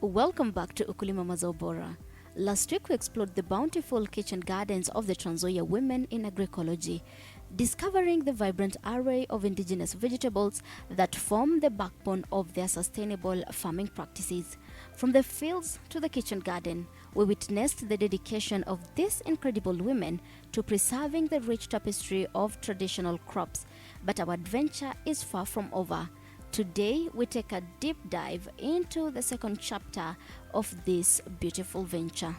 Welcome back to UKULIMA Mazobora. Last week we explored the bountiful kitchen gardens of the TransNzoia Women in agroecology, discovering the vibrant array of indigenous vegetables that form the backbone of their sustainable farming practices. From the fields to the kitchen garden, we witnessed the dedication of these incredible women to preserving the rich tapestry of traditional crops. But our adventure is far from over. Today, we take a deep dive into the second chapter of this beautiful venture.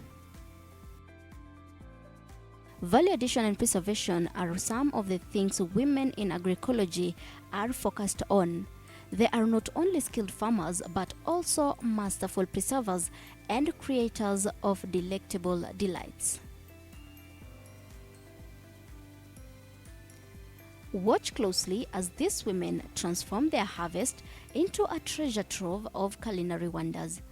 Value addition and preservation are some of the things women in agroecology are focused on. They are not only skilled farmers but also masterful preservers and creators of delectable delights. Watch closely as these women transform their harvest into a treasure trove of culinary wonders.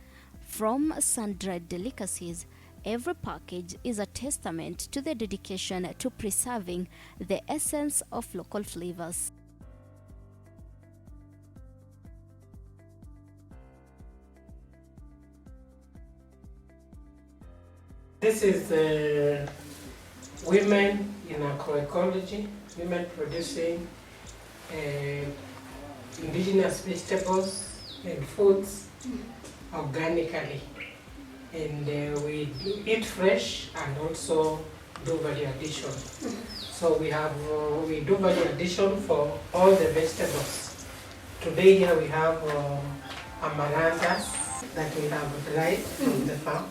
From sun-dried delicacies, every package is a testament to their dedication to preserving the essence of local flavors. This is women in agroecology, women producing indigenous vegetables and foods organically. And we eat fresh and also do value addition. So we do value addition for all the vegetables. Today here we have amaranths that we have dried from the farm.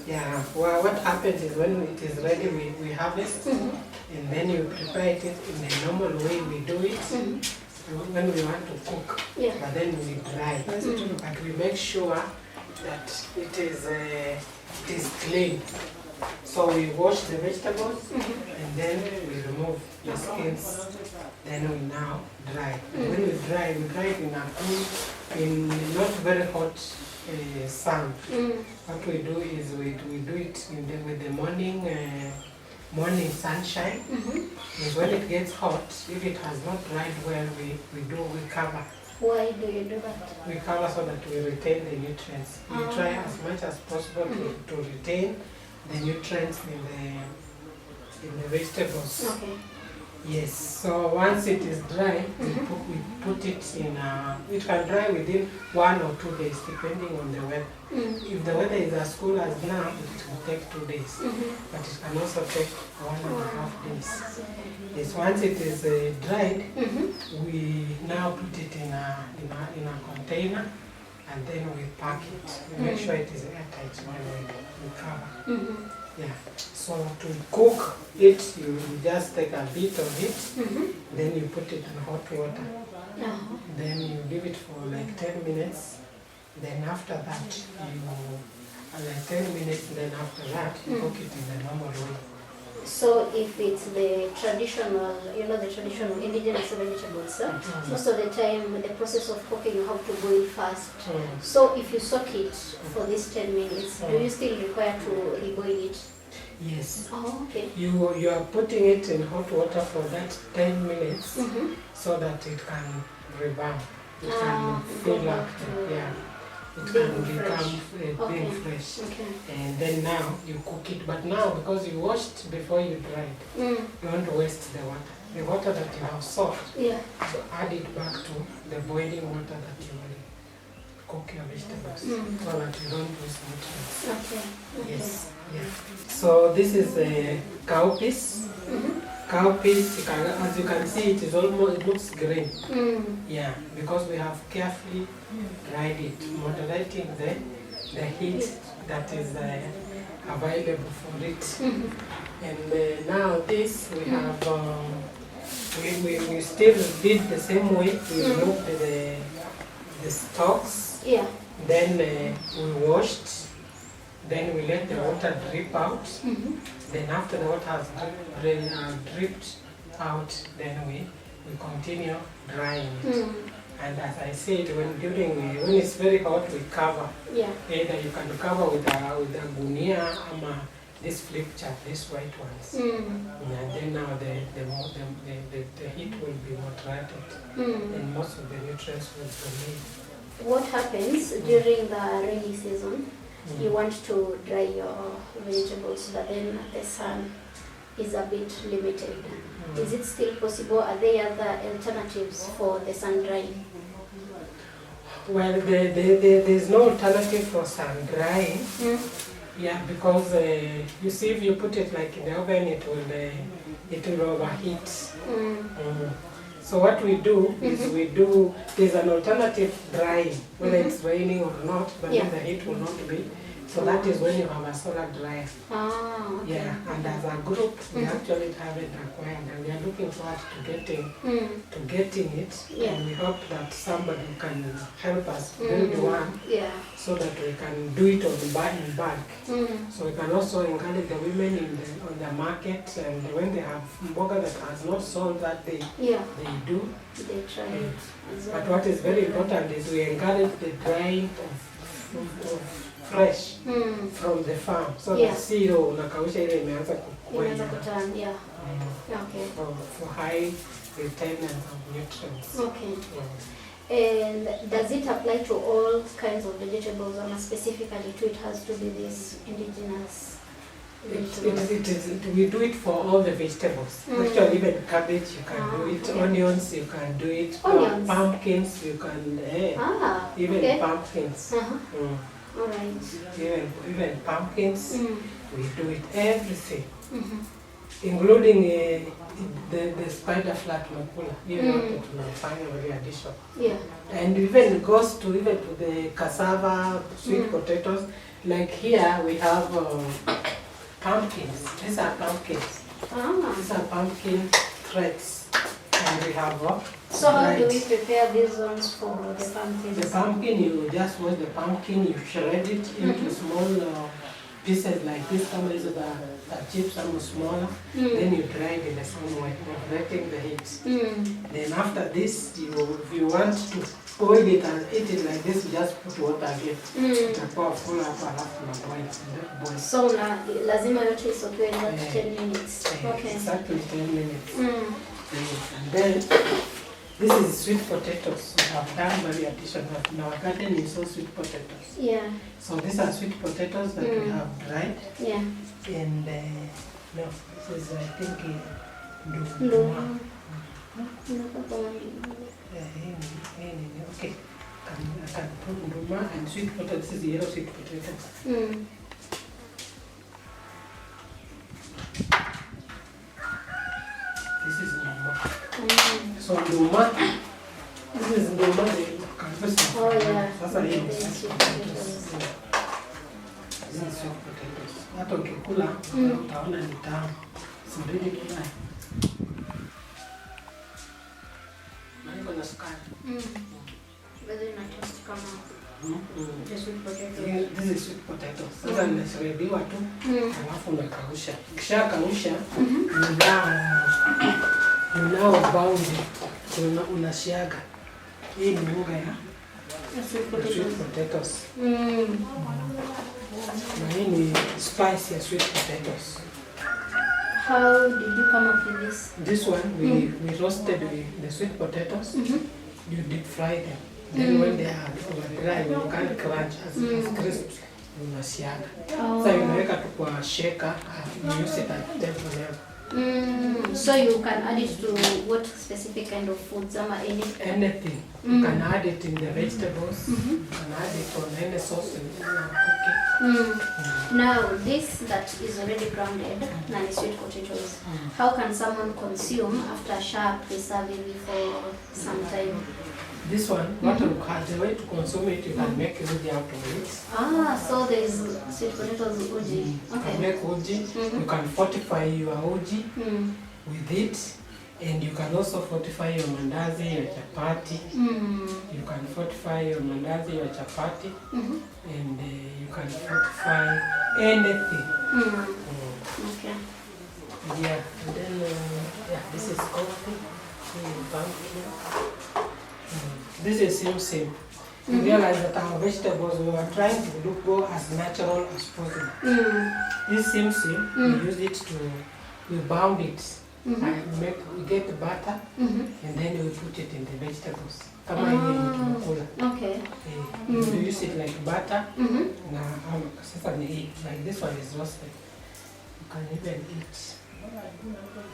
Yeah, well, what happens is when it is ready, we harvest, and then you prepare it in the normal way we do it when we want to cook, but then we dry. But we make sure that it is clean. So we wash the vegetables, and then we remove the skins, then we now dry. And when we dry it in a cool, in not very hot sun. What we do is we do it with the morning sunshine. And when it gets hot, if it has not dried well, we cover. Why do you do that? We cover so that we retain the nutrients. We try as much as possible to retain the nutrients in the vegetables. Okay. Yes, so once it is dry, we put it in it can dry within 1 or 2 days depending on the weather. If the weather is as cool as now, it will take 2 days, but it can also take 1.5 days. Yes, once it is dried, we now put it in a container, and then we pack it. We make sure it is airtight when we cover. Yeah. So to cook it, you just take a bit of it, then you put it in hot water. Then you leave it for like 10 minutes. Then after that, like 10 minutes, then after that, you cook it in the normal way. So if it's the traditional, the traditional indigenous vegetables, most of the time the process of cooking you have to boil first. So if you soak it for these 10 minutes, do you still require to reboil it? Yes. Oh, okay. You are putting it in hot water for that 10 minutes so that it can revamp. It can fill up. Yeah. It can become being fresh. Okay. And then now you cook it. But now, because you washed before you dried, you don't waste the water. The water that you have soaked, so add it back to the boiling water that you will cook your vegetables so that you don't waste nutrients. Okay. Yes. Yeah. So this is a cowpeas. Cowpeas, as you can see, it looks green. Yeah, because we have carefully dried it, moderating the heat that is available for it. And now this we have, we still did the same way. We removed the stalks. Yeah. Then we washed. Then we let the water drip out. Then after the water has dripped out, then we continue drying it. And as I said, when it's very hot, we cover. Yeah. Either you can cover with a gunia or this flip chart, these white ones. And then now the heat will be moderated, and most of the nutrients will remain what happens during the rainy season, you want to dry your vegetables, but then the sun is a bit limited. Is it still possible? Are there other alternatives for the sun drying? Well, there's no alternative for sun drying. Yeah, because you see, if you put it like in the oven, it will overheat. So what we do is there's an alternative drying, whether it's raining or not, but then the heat will not be. So that is when you have a solar dryer. Okay. Yeah, and as a group, we actually have it acquired, and we are looking forward to getting it. Yeah. And we hope that somebody can help us build one, Yeah. so that we can do it in bulk. So we can also encourage the women on the market, and when they have mboga that has not sold that day, Yeah. they do. They try it as well. But what is very important is we encourage the drying of fresh from the farm, so Yeah. that sio unakausha ile imeanza kukua Inaweza kuturn, yeah. Okay. for high retainance of nutrients. Okay. And does it apply to all kinds of vegetables, or specifically to it has to be this indigenous vegetables? We do it for all the vegetables. Actually, even cabbage you can do it, okay. onions you can do it, Onions? pumpkins you can, even okay. pumpkins. All right. Even pumpkins, we do it, everything. Including the spider flat makula, even to tunafanya very addition. Yeah. And even goes to the cassava, sweet potatoes. Like here we have pumpkins. These are pumpkins. These are pumpkin threads. And we have so how do we prepare these ones for the pumpkins? The pumpkin, you just wash the pumpkin, you shred it into small pieces like this. Some is the chips, some smaller. Then you dry it in the sun while letting the heat. Then after this, if you want to boil it and eat it like this, you just put water again. Itakuwa full hapa alafu na boil. So lazima yote isokewe in that 10 minutes. Okay. Exactly 10 minutes. And then this is sweet potatoes. We have done very additional. In our garden you saw sweet potatoes. Yeah. So these are sweet potatoes that we have dried. Yeah. And no, this is I think Nduma. Okay. I can put nduma and sweet potato. This is the yellow sweet potato. This is nduma. So nduma. This is nduma. Oh yeah. Sasa hii ni sweet potatoes. This is sweet potatoes. Hata ukikula utaona ni tamu. It's really good. Maniko na sukari. Whether not just come out. The sweet potato. This is sweet potatoes. Sasa inashrebiwa tu, alafu unakausha. Kisha kausha, unao bound, unasiaga. Hii ni unga ya sweet potatoes. Na hii ni spice ya sweet potatoes. How did you come up with this? This one, we roasted the sweet potatoes. You deep fry them. Then when they are dry, you can't crunch as crisp. Unasiaga. So unaweka tu kwa shaker, you use it at table level. So you can add it to what specific kind of foods? Anything. You can add it in the vegetables. You can add it on any sauce. Now, this that is already grounded, and sweet potatoes, how can someone consume after sharp preserving for some time? This one, the way to consume it, you can make uji out of it. So there is sweet potatoes uji. You can make uji. You can fortify your uji with it. And you can also fortify your mandazi, your chapati. You can fortify your mandazi, your chapati. And you can fortify anything. Okay. Yeah, and then this is coffee. This is same. You realize that our vegetables, we are trying to go as natural as possible. This same, we use it we bound it We get the butter and then we put it in the vegetables. Kama yenye tunakula. Okay. We use it like butter. Na sasa ni like this one is roasted. You can even eat.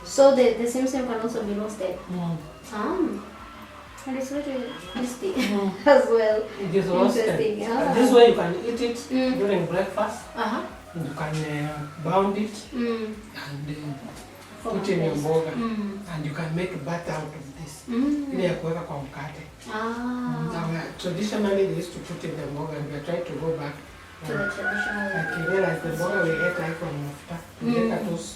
So the same can also be roasted. And it's really tasty as well. It is roasted. Interesting. This way you can eat it during breakfast. Uh-huh. You can bound it and put in your burger. And you can make butter out of this. Ile ya kuweka kwa mkate. Traditionally they used to put in the burger and we are trying to go back to the traditional. Like you realize the burger we ate like from mafuta. We get those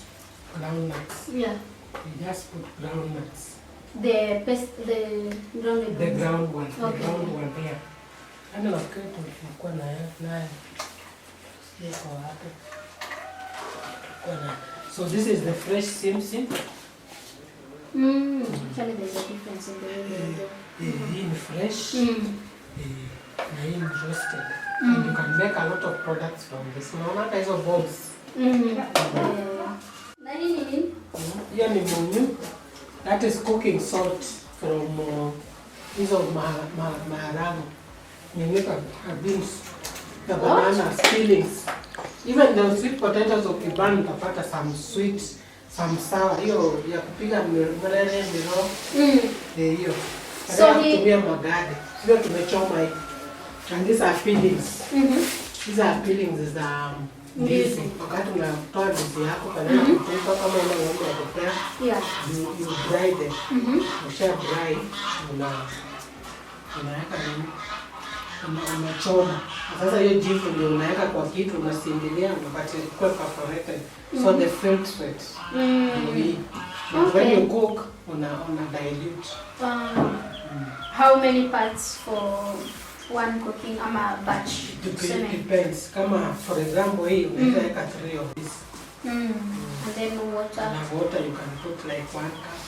ground nuts. Yeah. We just put ground nuts. The ground The ground one. Okay. The ground one here. Ano nafikiri tulikuwa nayo. Siko hapo. So this is the fresh simsim. Actually there's a difference in the way they do. In fresh. In roasted. And you can make a lot of products from this. Naona hizo balls. Hiyo ni munyu. That is cooking salt from hizo maharagwe. You make a beans, the bananas, peelings. Even the sweet potatoes of Iban utapata some sweet, some sour. Hiyo ya kupika mrere miro. Hiyo. So kutumia magadi. Sio tumechoma hiyo. And these are peelings. These are peelings za ndizi. Wakati unatoa ndizi yako kana kutoka kama ile ng'ombe ya kupea. You dry them. Usha dry unaweka nini? Unachoma. Sasa hiyo jivu ndio unaweka kwa kitu unasindilia unapata kwa perforated. So the filtrate. When you cook una dilute. How many parts for one cooking ama batch? Depends. Kama for example hii unaweka 3 of this. And then water. And water you can put like 1 cup.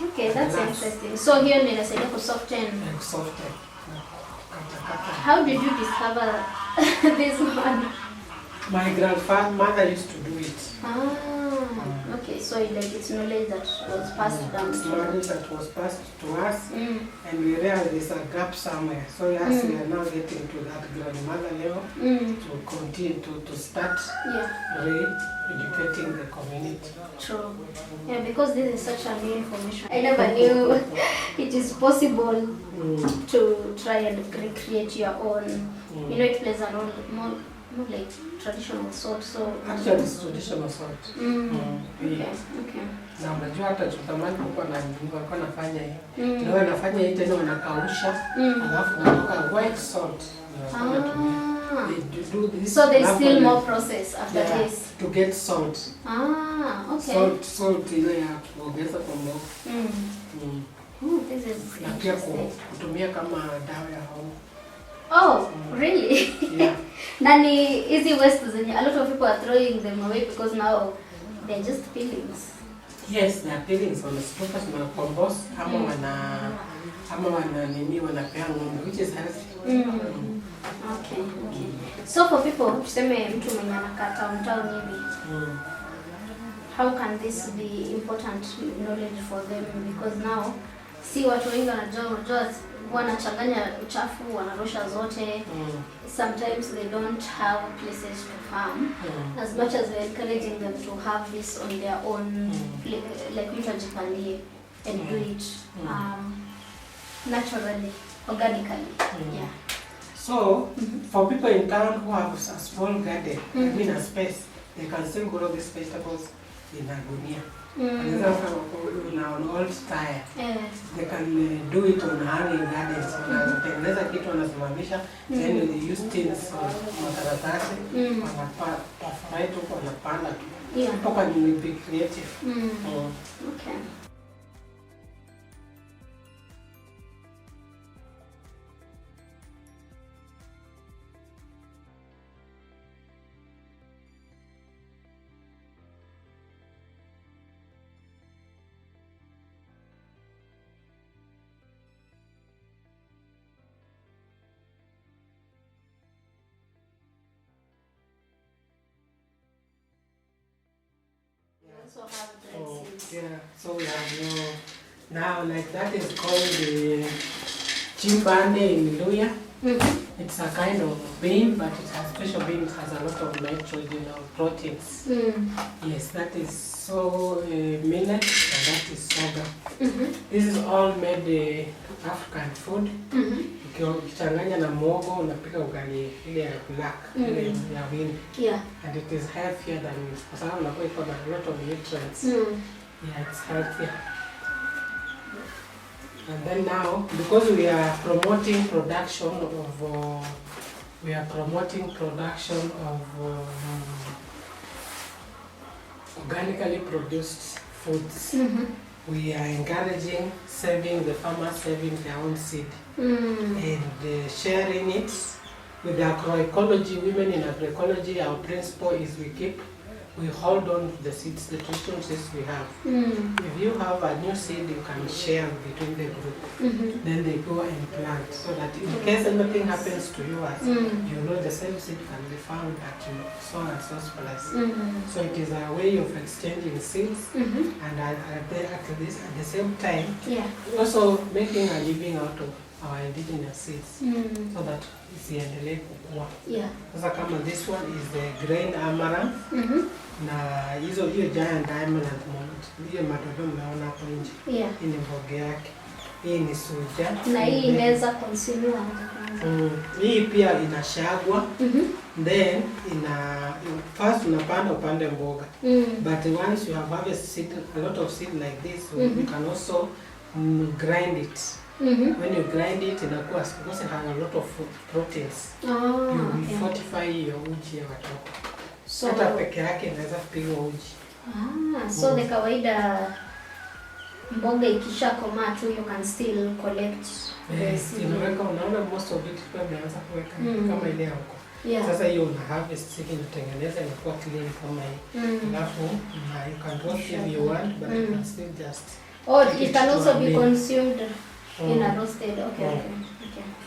Okay, that's interesting. So here ndio inasaidia ku soften. And soften. How did you discover this one? My grandmother used to do it. Okay, so it's knowledge that was passed down. It's knowledge that was passed to us, and we realized there's a gap somewhere. So yes, we are now getting to that grandmother level to continue to start re-educating the community. True. Yeah, because this is such a new information. I never knew it is possible to try and recreate your own. You know, it plays a role more like traditional salt. So actually, it's traditional salt. Okay. Na unajua hata tutamani kwa na nilikuwa nafanya hiyo. Ndio nafanya hiyo tena unakausha, alafu unatoka white salt. Do this. So there's still more process after this to get salt. Okay. Salt ile ya kuongeza kwa mboga. This is na pia kutumia kama dawa ya homa. Oh, really? Yeah. Nani easy waste zenye a lot of people are throwing them away because now they're just peelings. Yes, they are peelings on the stokers na compost ama wana nini wanapea ng'ombe, which is healthy. Okay. So for people, tuseme mtu mwenye anakata mtao hivi. How can this be important knowledge for them, because now si watu wengi wanajua wanachanganya uchafu, wanarosha zote. Sometimes they don't have places to farm. As much as we're encouraging them to have this on their own, like mtajipandie and do it naturally, organically. Yeah. So for people in town who have a small garden, I mean a space, they can still grow these vegetables in a gunia. And on old tire. They can do it on hanging gardens. Wanatengeneza kitu wanasimamisha, then they use tins or makaratasi, wanapanda huko wanapanda tu. People can be creative. Okay. Also have dreads. Yeah, so we have now like that is called the chimbande in Luya. It's a kind of bean, but it has special bean. It has a lot of nitrogen or proteins. Yes, that is so millet, and that is sorghum. This is all made African food. Ukichanganya na mogo unapika ugali ile ya black, ile ya wimbi. Yeah. And it is healthier than, kwa sababu unakuwa iko na a lot of nutrients. Yeah, it's healthier. And then now, because we are promoting production of organically produced foods, we are encouraging the farmers saving their own seed and sharing it with the agroecology. Women in agroecology, our principle is we hold on to the seeds, the traditional seeds we have. If you have a new seed, you can share between the group. Then they go and plant, so that in case anything happens to yours, you know the same seed can be found at so and so place. So it is a way of exchanging seeds, and at the same time, also making a living out of our indigenous seeds, so that isiendelee kukua. Sasa kama this one is the grain amaranth, na hiyo giant amaranth, hiyo madogo mnaona hapo nje, hii ni mboga yake. Hii ni suja. Na hii inaweza konsumiwa. Hii pia inashagwa. Then first unapanda upande mboga. But once you have harvested a lot of seed like this, you can also grind it. When you grind it, inakuwa, because it has a lot of proteins. You fortify your uji ya watoto. So hata peke yake inaweza kupigwa uji. So the kawaida mboga ikishakomaa tu, you can still collect. Yes, unaweka, unaona most of it kwa unaanza kuweka kama ile yako. Sasa hiyo una harvest seed, unatengeneza inakuwa clean kama hii. Alafu you can roast if you want, but you can still just. Or it can also be consumed in a roasted. Okay.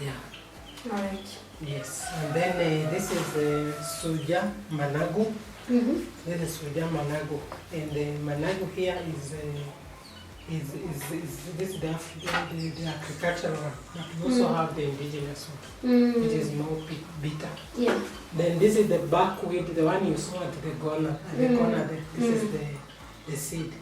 Yeah. All right. Yes, and then this is suja managu. This is suja managu, and the managu here is this the agricultural one, but we also have the indigenous one, which is more bitter. Yeah. Then this is the buckwheat, the one you saw at the corner. At the corner, this is the seed.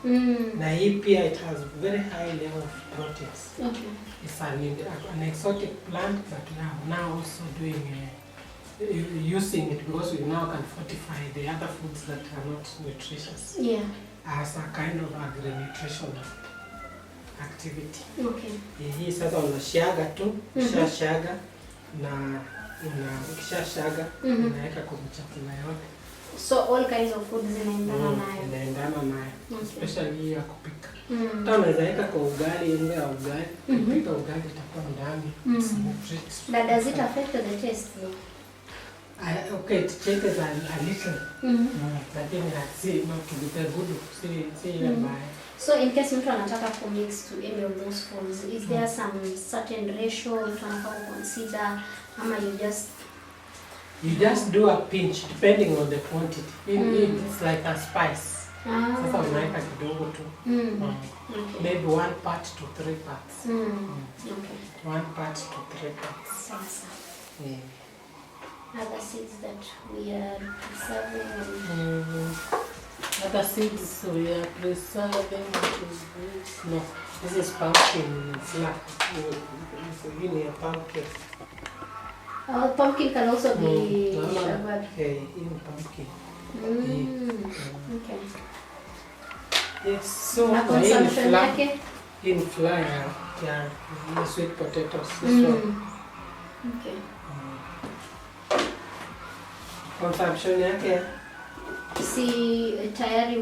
Na hii pia it has very high level of proteins. Okay. It's an exotic plant, but we are now also doing using it because we now can fortify the other foods that are not nutritious. Yeah. As a kind of agri-nutritional activity. Okay. Hii sasa unashaga tu, shaga na ukishashaga unaweka kwa chakula yote. So all kinds of foods zinaendana nayo. Especially ya kupika. Hata unaweza weka kwa ugali, unga ya ugali, kupika ugali itakuwa ndani. But does it affect the taste though? Okay, it changes a little. Lakini si not to be good, si mbaya. So in case mtu anataka to mix to any of those foods, is there some certain ratio mtu anataka consider, ama you just do a pinch depending on the quantity. It's like a spice. Sasa unaweka kidogo tu. Maybe 1 part to 3 parts. Okay. 1 part to 3 parts. Sasa. Other seeds that we are preserving. Other seeds we are preserving. No, this is pumpkin flour. This is a pumpkin. Pumpkin can also be shaved. In pumpkin. Okay. Yes, so in flour, yeah, sweet potatoes. This one. Okay. Consumption yake si tayari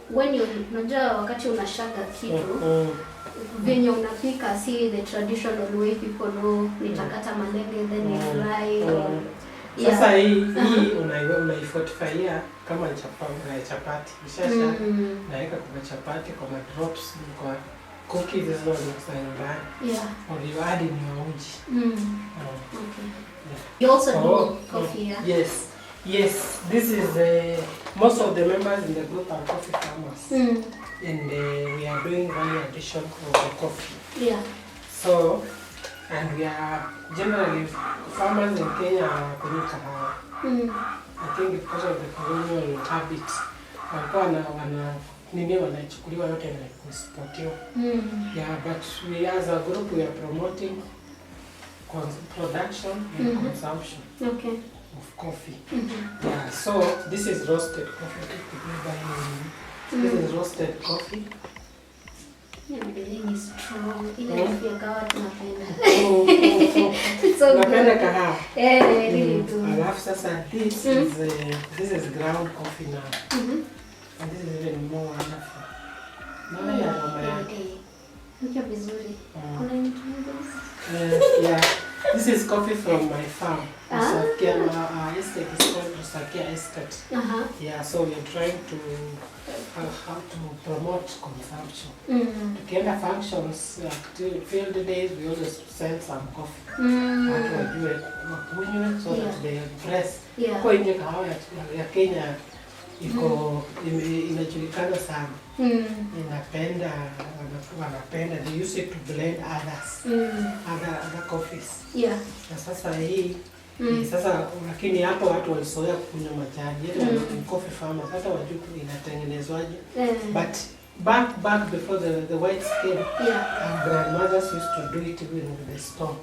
when you unajua wakati unashaga kitu venye unapika, si the traditional way people know, nitakata malenge then you fry. Sasa hii unaifortifyia kama chapati. Bishasha naweka kwa chapati, kwa drops, kwa cookies hizo ndani. Or you add in your uji. Okay. You also do coffee, Yes, this is most of the members in the group are coffee farmers. and we are doing value addition of the coffee. Yeah. So, and we are generally, farmers in Kenya are kunywa kahawa. I think because of the colonial habit, walikuwa wanachukuliwa yote na kusportiwa. Yeah, but we as a group we are promoting production and consumption of coffee. Yeah, so this is roasted coffee. This is roasted coffee. Yeah, the thing is strong. Ile coffee ya kahawa tunapenda. So napenda kahawa. Really do. Alafu sasa this is ground coffee now. And this is even more wonderful. Naona ya aroma yake. Nukia vizuri. Kuna intenders? Yeah. This is coffee from my farm. Estate is called Rusakia Estate. Yeah, so we are trying to how to promote consumption. Tukienda functions, field days, we always send some coffee. Watu wajue wakunywe so that they impress. Kwa nje kahawa ya Kenya iko inajulikana sana. Wanapenda, they use it to blend other coffees. Yeah. Na sasa hii sasa lakini hapo watu walizoea kunywa majani. Yetu coffee farmers hata wajui inatengenezwaje. But back before the white scale, our grandmothers used to do it even with the stone.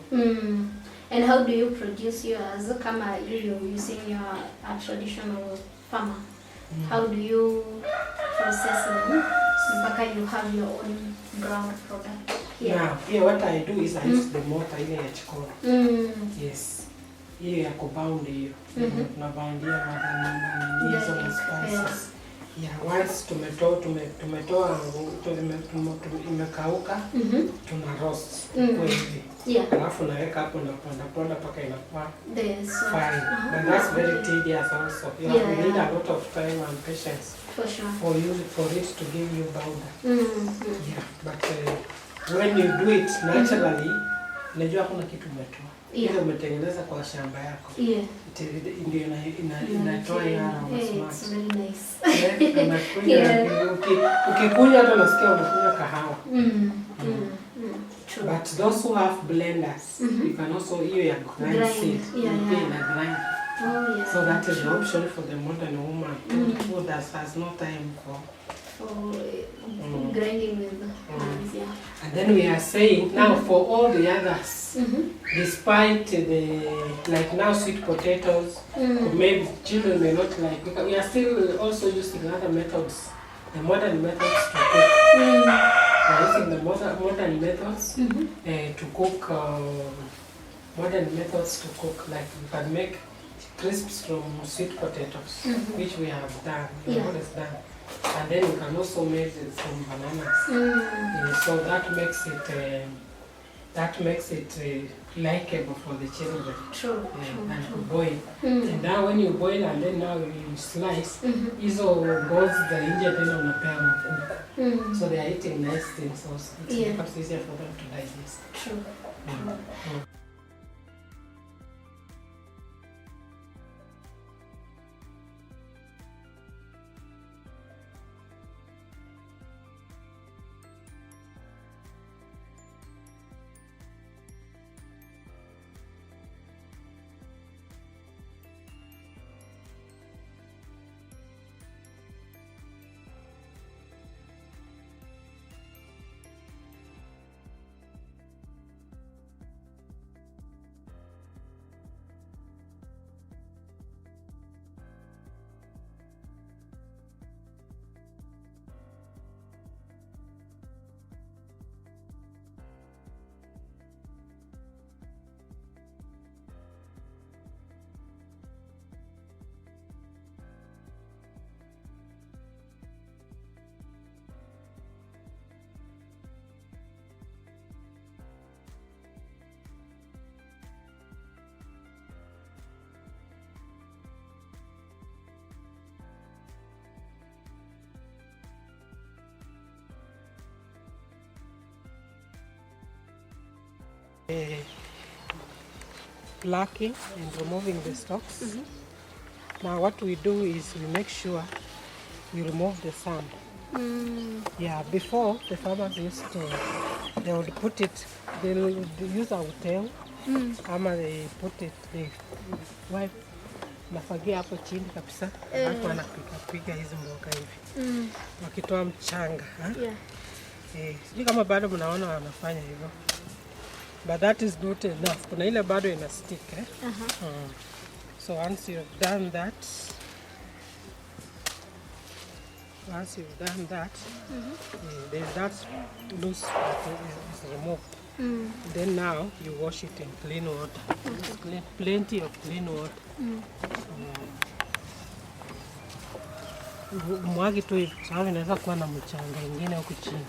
And how do you produce yours? Kama you're using a traditional farmer. How do you process them? Mpaka you have your own ground product. Now, here what I do is I use the mortar ile ya chikora. Yes. Ile ya kubound hiyo. Tunaboundia hizo spices. Yeah, once tumetoa imekauka, tuna roast kwa hivi. Alafu naweka hapo na ponda mpaka inakuwa fine. But that's very tedious also. You need a lot of time and patience for it to give you powder. Yeah, but when you do it naturally, unajua kuna kitu umetoa. Ile umetengeneza kwa shamba yako. Ndio inatoa hiyo aroma smart. It's very nice. Ukikunywa hata unasikia unakunywa kahawa. But those who have blenders, you can also grind seed. Grind. So that is the option for the modern woman who has no time for grinding with hands. Yeah. And then we are saying now for all the others, despite like now sweet potatoes, maybe children may not like, because we are still also using other methods, the modern methods to cook. We are using the modern methods to cook. Modern methods to cook, like you can make crisps from sweet potatoes, which we have done. We have always done. And then we can also make it from bananas. So that makes it likeable for the children. True. And to boil. And now when you boil and then now you slice, hizo goes the nje tena unapea mkuku. So they are eating nice things also. It becomes easier for them to digest. True. Plucking and removing the stalks. Now what we do is we make sure we remove the sand. Yeah, before the farmers used to, they would put it, they'll use a hotel, ama they put it, they wipe, nafagia hapo chini kabisa, alafu wanapiga hizi mboga hivi, wakitoa mchanga. Yeah. Sijui kama bado mnaona wanafanya hivyo. But that is not enough. Kuna ile bado ina stick, eh? So once you've done that, there's that loose that is removed. Then now you wash it in clean water. Plenty of clean water. Mwagi tu hivi, sababu inaweza kuwa na mchanga ingine huku chini.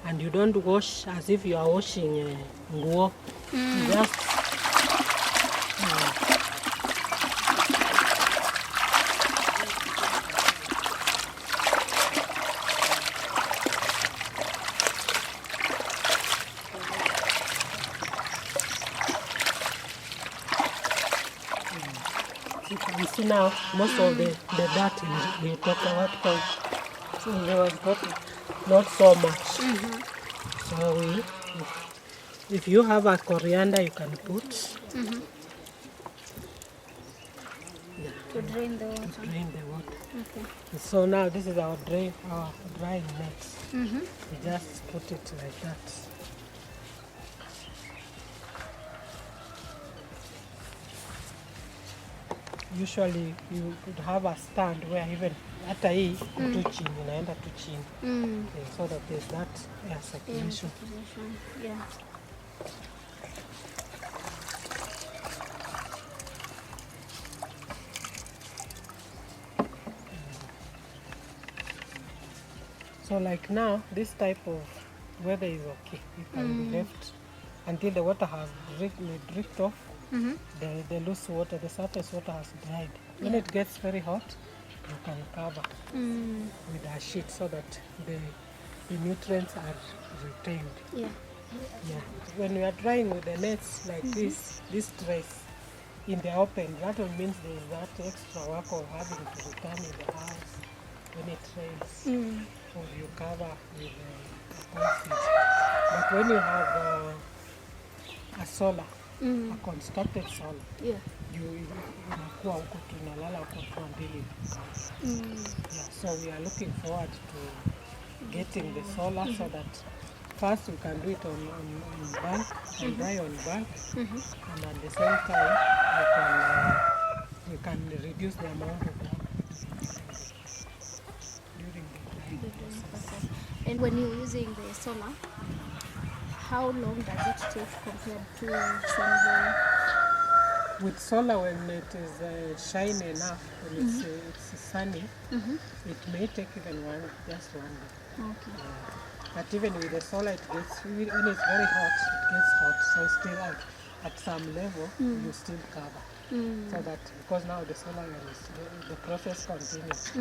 And you don't wash as if you are washing nguo. Just you can see now most of the dirt we talk about, so there was not so much. So if you have a coriander, you can put. To drain the water. To drain the water. Okay. So now this is our drying net. We just put it like that. Usually you could have a stand where even hata hii tu chini inaenda tu chini. So that there's that air circulation. Yeah. So like now, this type of weather is okay. You can be left until the water has dripped off. The loose water, the surface water has dried. When it gets very hot, you can cover with a sheet so that the nutrients are retained. Yeah. Yeah. When we are drying with the nets like this trays in the open, that will mean there is that extra work of having to return in the house when it rains, or you cover with a concrete. But when you have a solar, a constructed solar, Yeah. unakuwa huko tunalala huko tu mbili. Yeah, so we are looking forward to getting the solar so that first we can do it on bulk and dry on bulk, and at the same time we can reduce the amount of work during the drying process. And when you're using the solar, how long does it take compared to sunburn? With solar, when it is shiny enough, when it's sunny, it may take even just one day. Okay. But even with the solar, it gets, when it's very hot, it gets hot. So still at some level, you still cover. So that, because now the solar is, the process continues.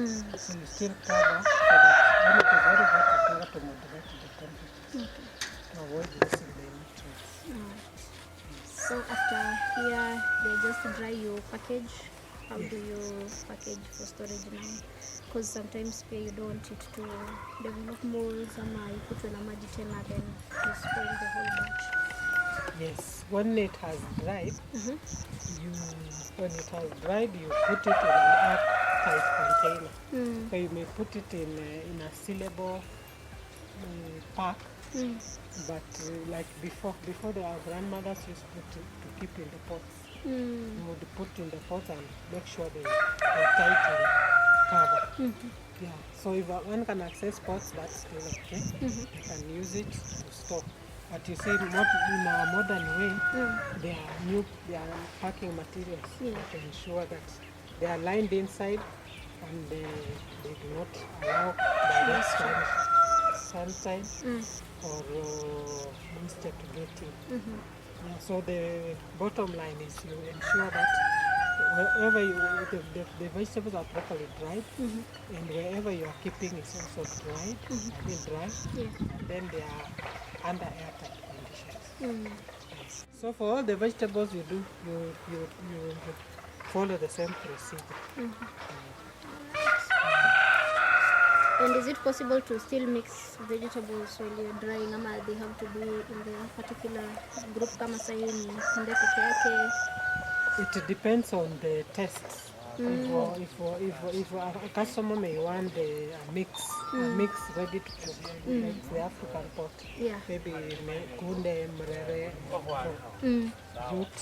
So you still cover so that when it is very hot, you cover to moderate the temperature to avoid losing the nutrients. So after here, they just dry your package. How do you package for storage now? Because sometimes you don't want it to develop molds, or you put in a maji tena, then you spoil the whole batch. Yes, when it has dried, you put it in an airtight container. So you may put it in a sealable pack. But like before our grandmothers used to keep in the pots. You would put in the pot and make sure they're tight and cover. Yeah. So if one can access pots, that's still okay. You can use it to store. But you see, in a modern way, they are packing materials to ensure that they are lined inside and they do not allow direct sunshine or moisture to get in. So the bottom line is you ensure that wherever the vegetables are properly dried, and wherever you are keeping is also dried, dry, and then they are under airtight conditions. Yes. So for all the vegetables you do, you follow the same procedure. And is it possible to still mix vegetables while you're drying, ama they have to be in the particular group kama sahi ni kunde peke yake? It depends on the tastes. If a customer may want a mix ready to cook, like the African pot, Yeah. maybe kunde, mrere, root,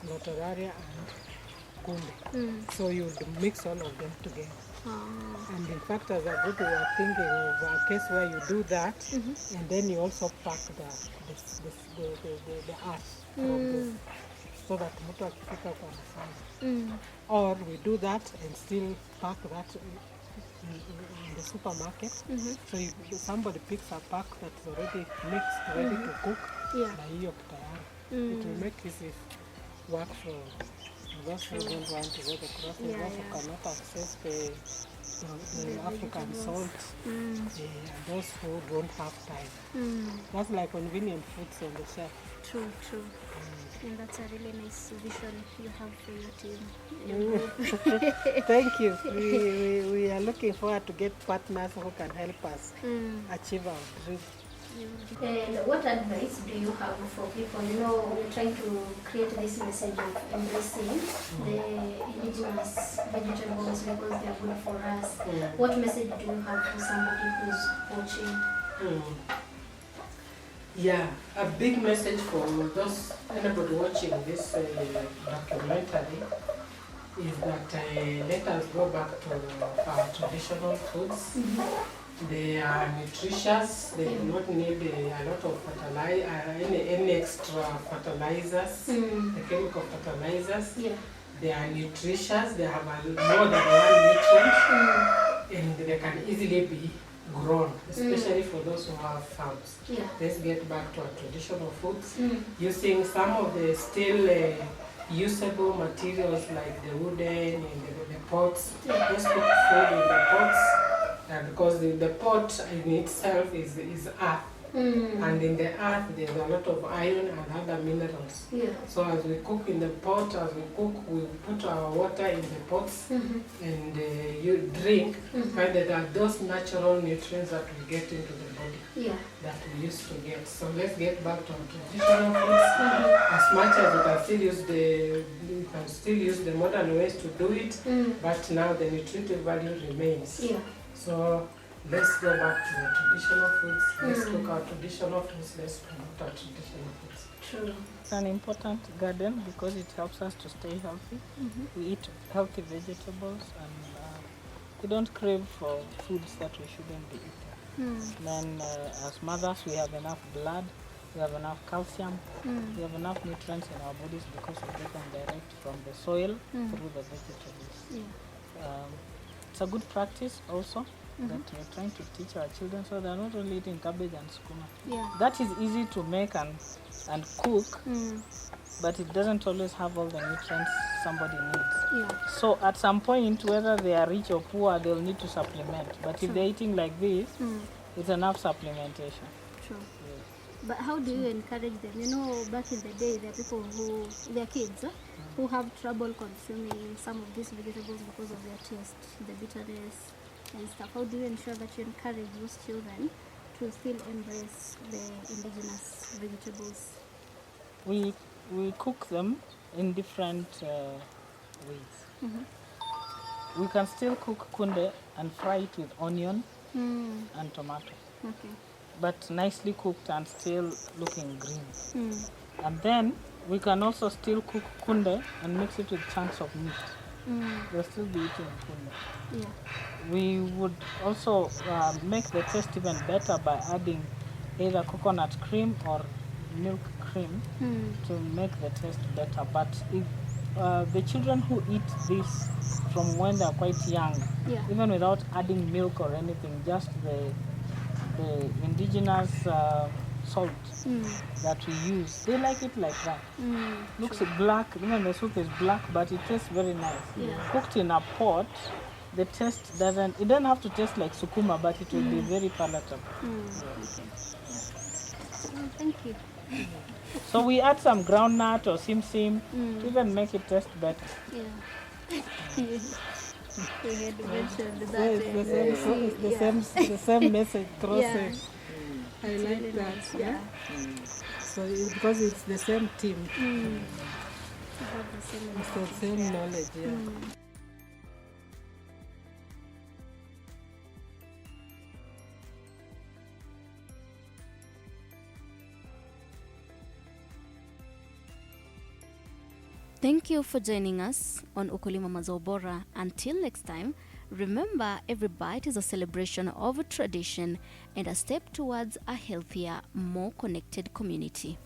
notoraria, and kunde. So you would mix all of them together. And in fact, as a group, we are thinking of a case where you do that, and then you also pack the ash from the, so that mtu akifika kwa nafanya. Or we do that and still pack that in the supermarket. So somebody picks a pack that's already mixed, ready to cook. Na hiyo tayari. It will make easy work for those who don't want to go the crossing, those who cannot access the African salt, and those who don't have time. That's like convenient foods on the shelf. True. And that's a really nice vision you have for your team. Thank you. We are looking forward to get partners who can help us achieve our dream. And what advice do you have for people? You know, we're trying to create this message of embracing the indigenous vegetables because they're good for us. What message do you have for somebody who's watching? Yeah, a big message for those anybody watching this documentary is that let us go back to our traditional foods. They are nutritious. They do not need a lot of any extra fertilizers, the chemical fertilizers. They are nutritious. They have more than one nutrient, and they can easily be grown, especially for those who have farms. Let's get back to our traditional foods, using some of the still usable materials like the wooden and the pots. Let's cook food in the pots, because the pot in itself is earth. And in the earth there's a lot of iron and other minerals. So as we cook in the pot, we put our water in the pots and you drink, and there are those natural nutrients that we get into the body that we used to get. So let's get back to our traditional foods. As much as we can still use the modern ways to do it, but now the nutritive value remains. So let's go back to our traditional foods. Let's cook our traditional foods. Let's promote our traditional foods. True. It's an important garden because it helps us to stay healthy. We eat healthy vegetables and we don't crave for foods that we shouldn't be eating. Then as mothers, we have enough blood, we have enough calcium, we have enough nutrients in our bodies because we get them direct from the soil through the vegetables. It's a good practice also that we're trying to teach our children, so they're not only eating cabbage and skuma. That is easy to make and cook, but it doesn't always have all the nutrients somebody needs. So at some point, whether they are rich or poor, they'll need to supplement. But if they're eating like this, it's enough supplementation. True. But how do you encourage them? You know, back in the day, there are people they're kids, who have trouble consuming some of these vegetables because of their taste, the bitterness and stuff. How do you ensure that you encourage those children to still embrace the indigenous vegetables? We cook them in different ways. We can still cook kunde and fry it with onion and tomato. But nicely cooked and still looking green. And then we can also still cook kunde and mix it with chunks of meat. We'll still be eating kunde. We would also make the taste even better by adding either coconut cream or milk cream to make the taste better. But if the children who eat this from when they're quite young, even without adding milk or anything, just the indigenous salt that we use, they like it like that. Looks black, even the soup is black, but it tastes very nice. Cooked in a pot, the taste doesn't have to taste like sukuma, but it will be very palatable. Thank you. So we add some groundnut or sim to even make it taste better. Yeah. We had mentioned So that. it's the same message process. I It's like really that. nice, Yeah. So because it's the same team, To have the same it's the same knowledge. Yeah. Thank you for joining us on Ukulima Mazao Bora. Until next time, remember every bite is a celebration of a tradition and a step towards a healthier, more connected community.